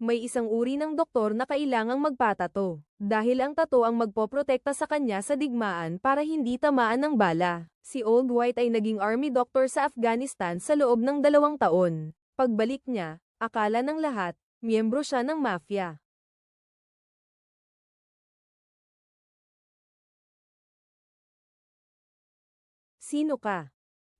May isang uri ng doktor na kailangang magpatato, dahil ang tato ang magpoprotekta sa kanya sa digmaan para hindi tamaan ng bala. Si Old White ay naging army doctor sa Afghanistan sa loob ng 2 taon. Pagbalik niya, akala ng lahat, miyembro siya ng mafia. Sino ka?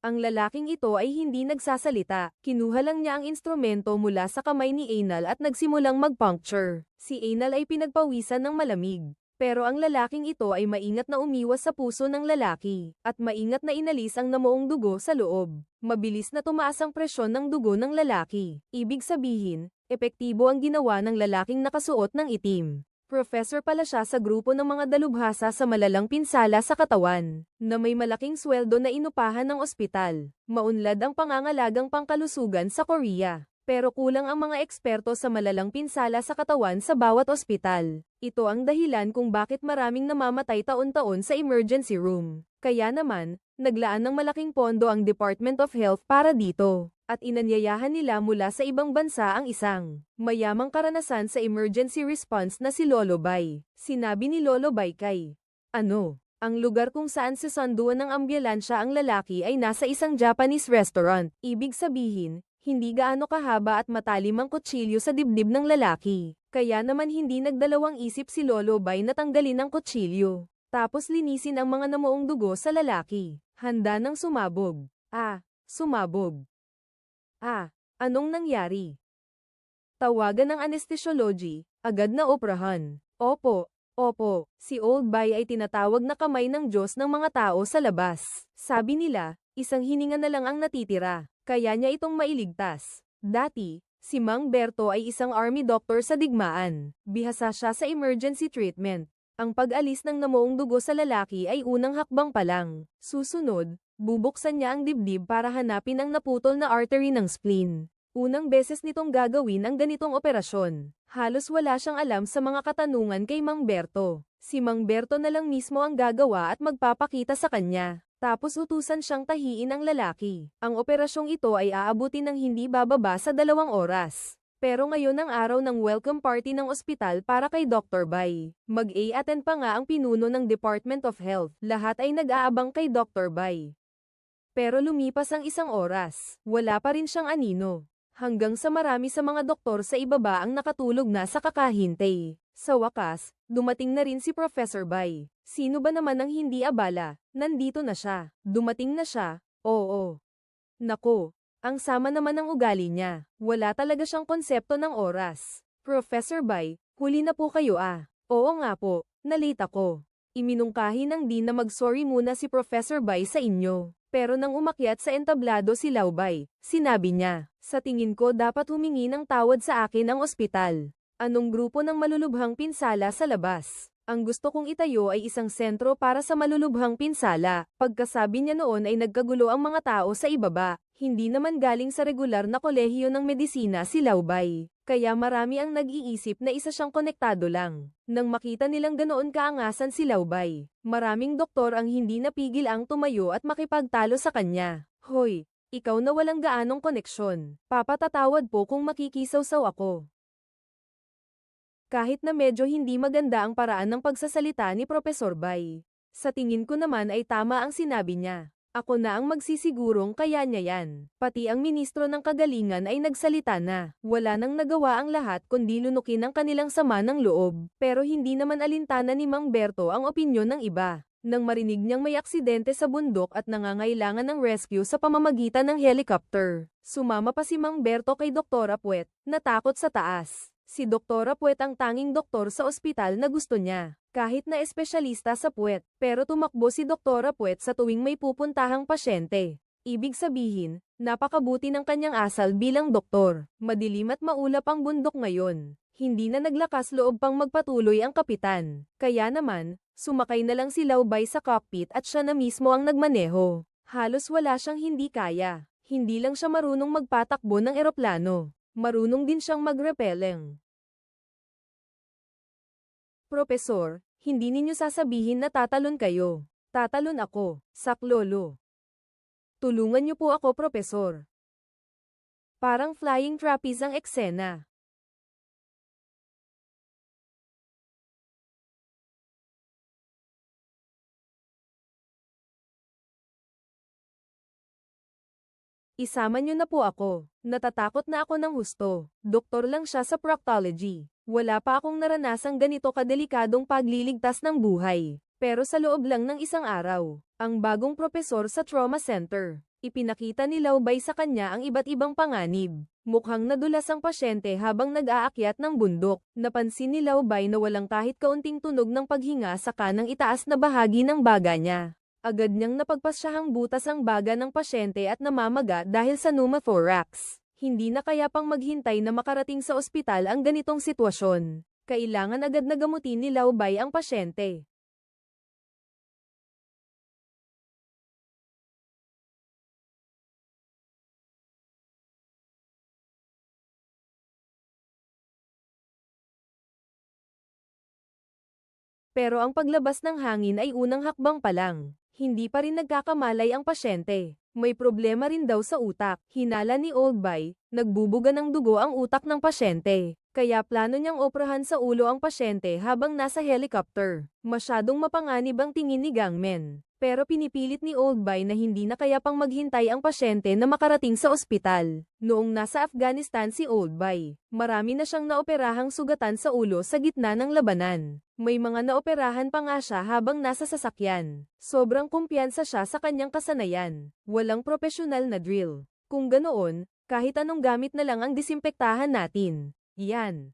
Ang lalaking ito ay hindi nagsasalita. Kinuha lang niya ang instrumento mula sa kamay ni Anal at nagsimulang mag-puncture. Si Anal ay pinagpawisan ng malamig. Pero ang lalaking ito ay maingat na umiwas sa puso ng lalaki, at maingat na inalis ang namuong dugo sa loob. Mabilis na tumaas ang presyon ng dugo ng lalaki. Ibig sabihin, epektibo ang ginawa ng lalaking nakasuot ng itim. Professor pala siya sa grupo ng mga dalubhasa sa malalang pinsala sa katawan, na may malaking sweldo na inupahan ng ospital. Maunlad ang pangangalagang pangkalusugan sa Korea. Pero kulang ang mga eksperto sa malalang pinsala sa katawan sa bawat ospital. Ito ang dahilan kung bakit maraming namamatay taon-taon sa emergency room. Kaya naman, naglaan ng malaking pondo ang Department of Health para dito, at inanyayahan nila mula sa ibang bansa ang isang mayamang karanasan sa emergency response na si Lolo Bay. Sinabi ni Lolo Bay kay ang lugar kung saan susunduan ng ambulansya ang lalaki ay nasa isang Japanese restaurant. Ibig sabihin, hindi gaano kahaba at matalim ang kutsilyo sa dibdib ng lalaki. Kaya naman hindi nagdalawang isip si Lolo Bay na tanggalin ang kutsilyo. Tapos linisin ang mga namuong dugo sa lalaki. Handa nang sumabog. Sumabog. Anong nangyari? Tawagan ng anesthesiology, agad na oprahan. Opo. Si Old Bay ay tinatawag na kamay ng Diyos ng mga tao sa labas. Sabi nila, isang hininga na lang ang natitira, kaya niya itong mailigtas. Dati, si Mang Berto ay isang army doctor sa digmaan. Bihasa siya sa emergency treatment. Ang pag-alis ng namuong dugo sa lalaki ay unang hakbang pa lang. Susunod, bubuksan niya ang dibdib para hanapin ang naputol na artery ng spleen. Unang beses nitong gagawin ang ganitong operasyon. Halos wala siyang alam sa mga katanungan kay Mang Berto. Si Mang Berto na lang mismo ang gagawa at magpapakita sa kanya. Tapos utusan siyang tahiin ang lalaki. Ang operasyong ito ay aabutin ng hindi bababa sa 2 oras. Pero ngayon ang araw ng welcome party ng ospital para kay Dr. Bay. Mag-a-attend pa nga ang pinuno ng Department of Health. Lahat ay nag-aabang kay Dr. Bay. Pero lumipas ang 1 oras. Wala pa rin siyang anino. Hanggang sa marami sa mga doktor sa ibaba ang nakatulog na sa kakahintay. Sa wakas, dumating na rin si Professor Bay. Sino ba naman ang hindi abala? Nandito na siya. Dumating na siya. Oo. Nako. Ang sama naman ng ugali niya. Wala talaga siyang konsepto ng oras. Professor Bay, huli na po kayo Oo nga po, nalate ako. Iminungkahi ng dean na mag-sorry muna si Professor Bay sa inyo. Pero nang umakyat sa entablado si Laubay, sinabi niya, sa tingin ko dapat humingi ng tawad sa akin ang ospital. Anong grupo ng malulubhang pinsala sa labas? Ang gusto kong itayo ay isang sentro para sa malulubhang pinsala. Pagkasabi niya noon ay nagkagulo ang mga tao sa ibaba. Hindi naman galing sa regular na kolehiyo ng medisina si Laubay. Kaya marami ang nag-iisip na isa siyang konektado lang. Nang makita nilang ganoon kaangasan si Laubay, maraming doktor ang hindi napigil ang tumayo at makipagtalo sa kanya. Hoy, ikaw na walang gaanong koneksyon. Papatatawad po kung makikisawsaw ako. Kahit na medyo hindi maganda ang paraan ng pagsasalita ni Professor Bay. Sa tingin ko naman ay tama ang sinabi niya. Ako na ang magsisigurong kaya niya yan. Pati ang ministro ng kagalingan ay nagsalita na. Wala nang nagawa ang lahat kundi lunukin ang kanilang sama ng loob. Pero hindi naman alintana ni Mang Berto ang opinyon ng iba. Nang marinig niyang may aksidente sa bundok at nangangailangan ng rescue sa pamamagitan ng helicopter, sumama pa si Mang Berto kay Doktora Puet, natakot sa taas. Si Doktora Puet ang tanging doktor sa ospital na gusto niya. Kahit na espesyalista sa puwet, pero tumakbo si Doktora Puet sa tuwing may pupuntahang pasyente. Ibig sabihin, napakabuti ng kanyang asal bilang doktor. Madilim at maulap ang bundok ngayon. Hindi na naglakas loob pang magpatuloy ang kapitan. Kaya naman, sumakay na lang si Laubay sa cockpit at siya na mismo ang nagmaneho. Halos wala siyang hindi kaya. Hindi lang siya marunong magpatakbo ng eroplano. Marunong din siyang mag-repelling. Propesor, hindi ninyo sasabihin na tatalon kayo. Tatalon ako, saklolo. Tulungan niyo po ako, Propesor. Parang flying trapeze ang eksena. Isama niyo na po ako. Natatakot na ako ng husto. Doktor lang siya sa proctology. Wala pa akong naranasang ganito kadelikadong pagliligtas ng buhay. Pero sa loob lang ng isang araw, ang bagong propesor sa trauma center, ipinakita ni Laubay sa kanya ang iba't ibang panganib. Mukhang nadulas ang pasyente habang nag-aakyat ng bundok. Napansin ni Laubay na walang kahit kaunting tunog ng paghinga sa kanang itaas na bahagi ng baga niya. Agad niyang napagpasyahang butas ang baga ng pasyente at namamaga dahil sa pneumothorax. Hindi na kaya pang maghintay na makarating sa ospital ang ganitong sitwasyon. Kailangan agad na gamutin ni Laubay ang pasyente. Pero ang paglabas ng hangin ay unang hakbang pa lang. Hindi pa rin nagkakamalay ang pasyente. May problema rin daw sa utak. Hinala ni Oldby, nagbubuga ng dugo ang utak ng pasyente. Kaya plano niyang operahan sa ulo ang pasyente habang nasa helicopter. Masyadong mapanganib ang tingin ni Gangmen. Pero pinipilit ni Oldby na hindi na kaya pang maghintay ang pasyente na makarating sa ospital. Noong nasa Afghanistan si Oldby, marami na siyang naoperahang sugatan sa ulo sa gitna ng labanan. May mga naoperahan pa nga siya habang nasa sasakyan. Sobrang kumpiyansa siya sa kanyang kasanayan. Walang profesional na drill. Kung ganoon, kahit anong gamit na lang ang disimpektahan natin. Yan.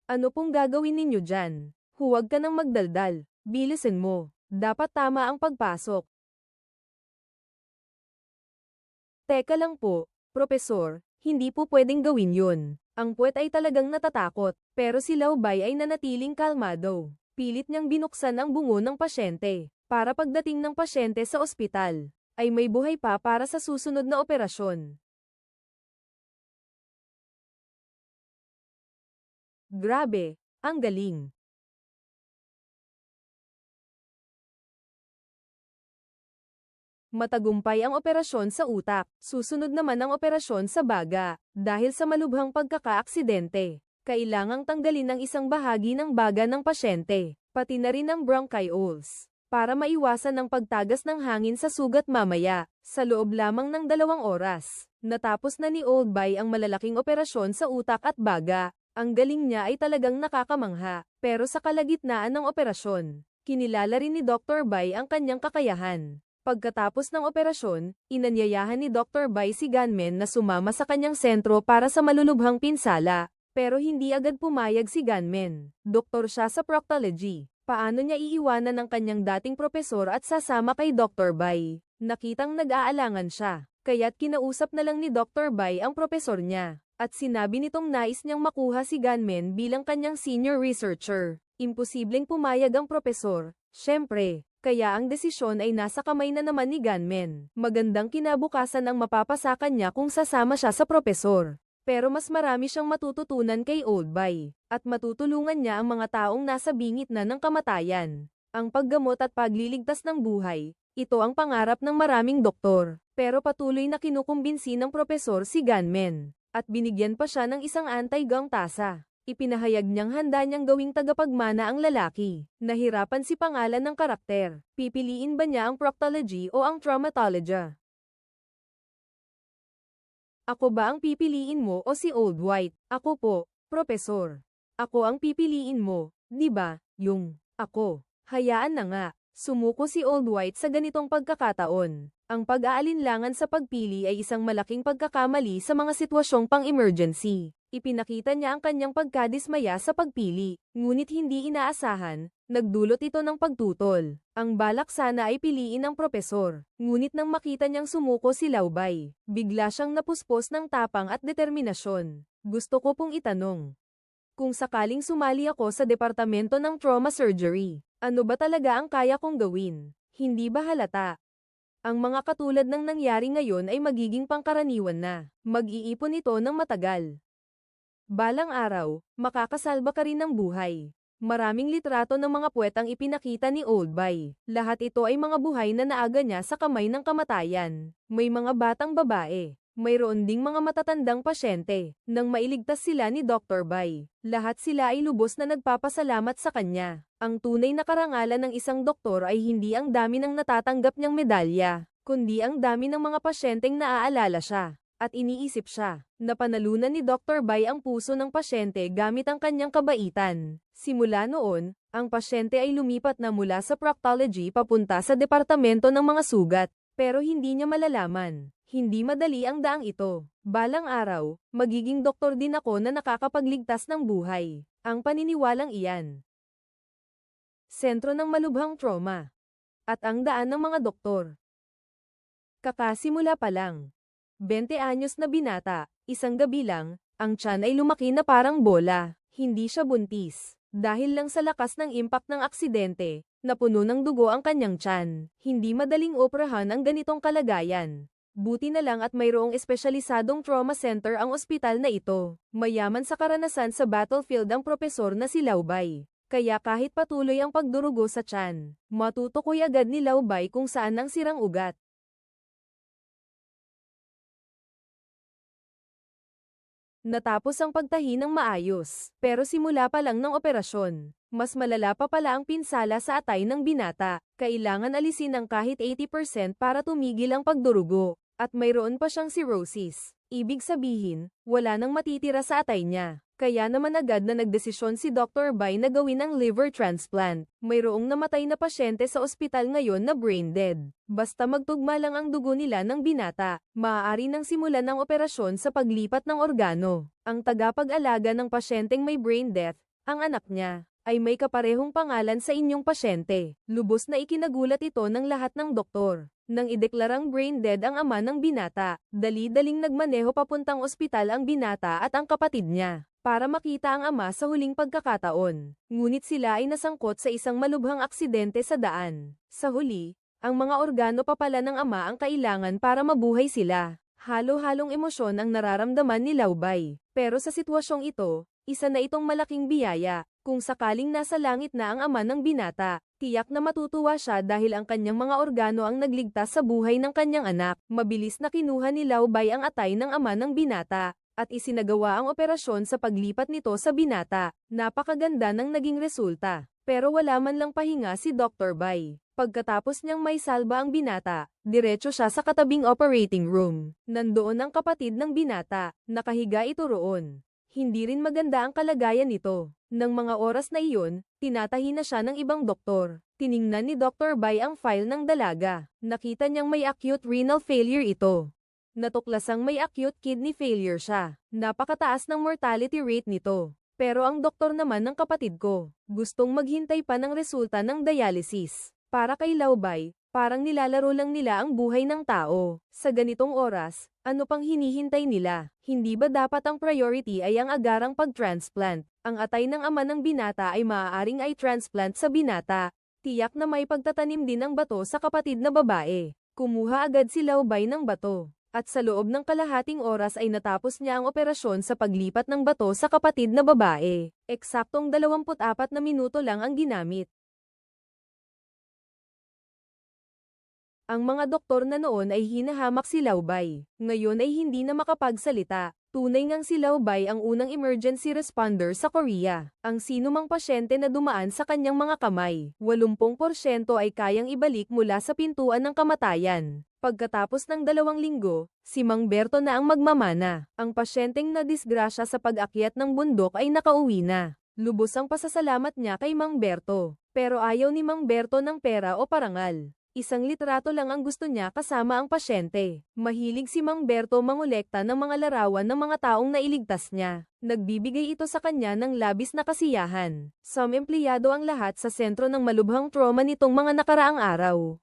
Ano pong gagawin ninyo dyan? Huwag ka nang magdaldal. Bilisin mo. Dapat tama ang pagpasok. Teka lang po, Propesor, hindi po pwedeng gawin yun. Ang puwet ay talagang natatakot, pero si Laubay ay nanatiling kalmado. Pilit niyang binuksan ang bungo ng pasyente, para pagdating ng pasyente sa ospital, ay may buhay pa para sa susunod na operasyon. Grabe, ang galing. Matagumpay ang operasyon sa utak, susunod naman ang operasyon sa baga. Dahil sa malubhang pagkakaaksidente, kailangang tanggalin ang isang bahagi ng baga ng pasyente, pati na rin ang bronchioles, para maiwasan ang pagtagas ng hangin sa sugat mamaya. Sa loob lamang ng 2 oras, natapos na ni Oldby ang malalaking operasyon sa utak at baga. Ang galing niya ay talagang nakakamangha, pero sa kalagitnaan ng operasyon, kinilala rin ni Dr. Bai ang kanyang kakayahan. Pagkatapos ng operasyon, inanyayahan ni Dr. Bai si Gunmen na sumama sa kanyang sentro para sa malulubhang pinsala, pero hindi agad pumayag si Gunmen. Doktor siya sa proctology. Paano niya iiwanan ang kanyang dating propesor at sasama kay Dr. Bai? Nakitang nag-aalangan siya, kaya't kinausap na lang ni Dr. Bai ang propesor niya, at sinabi nitong nais niyang makuha si Gunmen bilang kanyang senior researcher. Imposibleng pumayag ang propesor, syempre. Kaya ang desisyon ay nasa kamay na naman ni Gunmen. Magandang kinabukasan ang mapapasa niya kung sasama siya sa propesor. Pero mas marami siyang matututunan kay Oldby, at matutulungan niya ang mga taong nasa bingit na ng kamatayan. Ang paggamot at pagliligtas ng buhay, ito ang pangarap ng maraming doktor. Pero patuloy na kinukumbinsi ng propesor si Gunmen, at binigyan pa siya ng isang anti-gang tasa. Ipinahayag niyang handa niyang gawing tagapagmana ang lalaki. Nahirapan si pangalan ng karakter. Pipiliin ba niya ang proctology o ang traumatology? Ako ba ang pipiliin mo o si Old White? Ako po, Propesor. Ako ang pipiliin mo, di ba? Yung ako. Hayaan na nga. Sumuko si Old White sa ganitong pagkakataon. Ang pag-aalinlangan sa pagpili ay isang malaking pagkakamali sa mga sitwasyong pang-emergency. Ipinakita niya ang kanyang pagkadismaya sa pagpili, ngunit hindi inaasahan, nagdulot ito ng pagtutol. Ang balak sana ay piliin ang propesor, ngunit nang makita niyang sumuko si Laubay, bigla siyang napuspos ng tapang at determinasyon. Gusto ko pong itanong, kung sakaling sumali ako sa departamento ng trauma surgery, ano ba talaga ang kaya kong gawin? Hindi ba halata? Ang mga katulad ng nangyari ngayon ay magiging pangkaraniwan na. Mag-iipon ito ng matagal. Balang araw, makakasalba ka rin ng buhay. Maraming litrato ng mga puwetang ipinakita ni Oldby. Lahat ito ay mga buhay na naaga niya sa kamay ng kamatayan. May mga batang babae. Mayroon ding mga matatandang pasyente. Nang mailigtas sila ni Dr. Bai, lahat sila ay lubos na nagpapasalamat sa kanya. Ang tunay na karangalan ng isang doktor ay hindi ang dami ng natatanggap niyang medalya, kundi ang dami ng mga pasyenteng naaalala siya, at iniisip siya. Napanalunan ni Dr. Bai ang puso ng pasyente gamit ang kanyang kabaitan. Simula noon, ang pasyente ay lumipat na mula sa proctology papunta sa departamento ng mga sugat, pero hindi niya malalaman. Hindi madali ang daang ito. Balang araw, magiging doktor din ako na nakakapagligtas ng buhay. Ang paniniwalang iyan. Sentro ng malubhang trauma. At ang daan ng mga doktor. Kakasimula pa lang. 20 anyos na binata, isang gabi lang, ang tiyan ay lumaki na parang bola. Hindi siya buntis. Dahil lang sa lakas ng impact ng aksidente, napuno ng dugo ang kanyang tiyan. Hindi madaling operahan ang ganitong kalagayan. Buti na lang at mayroong espesyalisadong trauma center ang ospital na ito. Mayaman sa karanasan sa battlefield ang propesor na si Laubay. Kaya kahit patuloy ang pagdurugo sa tiyan, matutukoy agad ni Laubay kung saan ang sirang ugat. Natapos ang pagtahi ng maayos, pero simula pa lang ng operasyon. Mas malala pa pala ang pinsala sa atay ng binata. Kailangan alisin ang kahit 80% para tumigil ang pagdurugo. At mayroon pa siyang cirrhosis. Ibig sabihin, wala nang matitira sa atay niya. Kaya naman agad na nagdesisyon si Dr. Bai na gawin ang liver transplant. Mayroong namatay na pasyente sa ospital ngayon na brain dead. Basta magtugma lang ang dugo nila ng binata, maaari nang simulan ang operasyon sa paglipat ng organo. Ang tagapag-alaga ng pasyenteng may brain death, ang anak niya, ay may kaparehong pangalan sa inyong pasyente. Lubos na ikinagulat ito ng lahat ng doktor. Nang ideklarang brain dead ang ama ng binata, dali-daling nagmaneho papuntang ospital ang binata at ang kapatid niya, para makita ang ama sa huling pagkakataon. Ngunit sila ay nasangkot sa isang malubhang aksidente sa daan. Sa huli, ang mga organo pa pala ng ama ang kailangan para mabuhay sila. Halo-halong emosyon ang nararamdaman ni Laubay. Pero sa sitwasyong ito, isa na itong malaking biyaya. Kung sakaling nasa langit na ang ama ng binata, tiyak na matutuwa siya dahil ang kanyang mga organo ang nagligtas sa buhay ng kanyang anak. Mabilis na kinuha ni Laubay ang atay ng ama ng binata, at isinagawa ang operasyon sa paglipat nito sa binata. Napakaganda ng naging resulta. Pero wala man lang pahinga si Dr. Bai. Pagkatapos niyang may salba ang binata, diretso siya sa katabing operating room. Nandoon ang kapatid ng binata, nakahiga ito roon. Hindi rin maganda ang kalagayan nito. Nang mga oras na iyon, tinatahi na siya ng ibang doktor. Tiningnan ni Dr. Bai ang file ng dalaga. Nakita niyang may acute renal failure ito. Natuklasang may acute kidney failure siya. Napakataas ng mortality rate nito. Pero ang doktor naman ng kapatid ko, gustong maghintay pa ng resulta ng dialysis. Para kay Laubay, parang nilalaro lang nila ang buhay ng tao. Sa ganitong oras, ano pang hinihintay nila? Hindi ba dapat ang priority ay ang agarang pag-transplant? Ang atay ng ama ng binata ay maaaring ay transplant sa binata. Tiyak na may pagtatanim din ng bato sa kapatid na babae. Kumuha agad si Laubay ng bato. At sa loob ng kalahating oras ay natapos niya ang operasyon sa paglipat ng bato sa kapatid na babae. Eksaktong 24 na minuto lang ang ginamit. Ang mga doktor na noon ay hinahamak si Laubay. Ngayon ay hindi na makapagsalita. Tunay ngang si Laubay ang unang emergency responder sa Korea. Ang sinumang pasyente na dumaan sa kanyang mga kamay, 80% ay kayang ibalik mula sa pintuan ng kamatayan. Pagkatapos ng 2 linggo, si Mang Berto na ang magmamana. Ang pasyenteng nadisgrasya sa pag-akyat ng bundok ay nakauwi na. Lubos ang pasasalamat niya kay Mang Berto. Pero ayaw ni Mang Berto ng pera o parangal. Isang litrato lang ang gusto niya kasama ang pasyente. Mahilig si Mang Berto mangolekta ng mga larawan ng mga taong nailigtas niya. Nagbibigay ito sa kanya ng labis na kasiyahan. Empleyado ang lahat sa sentro ng malubhang trauma nitong mga nakaraang araw.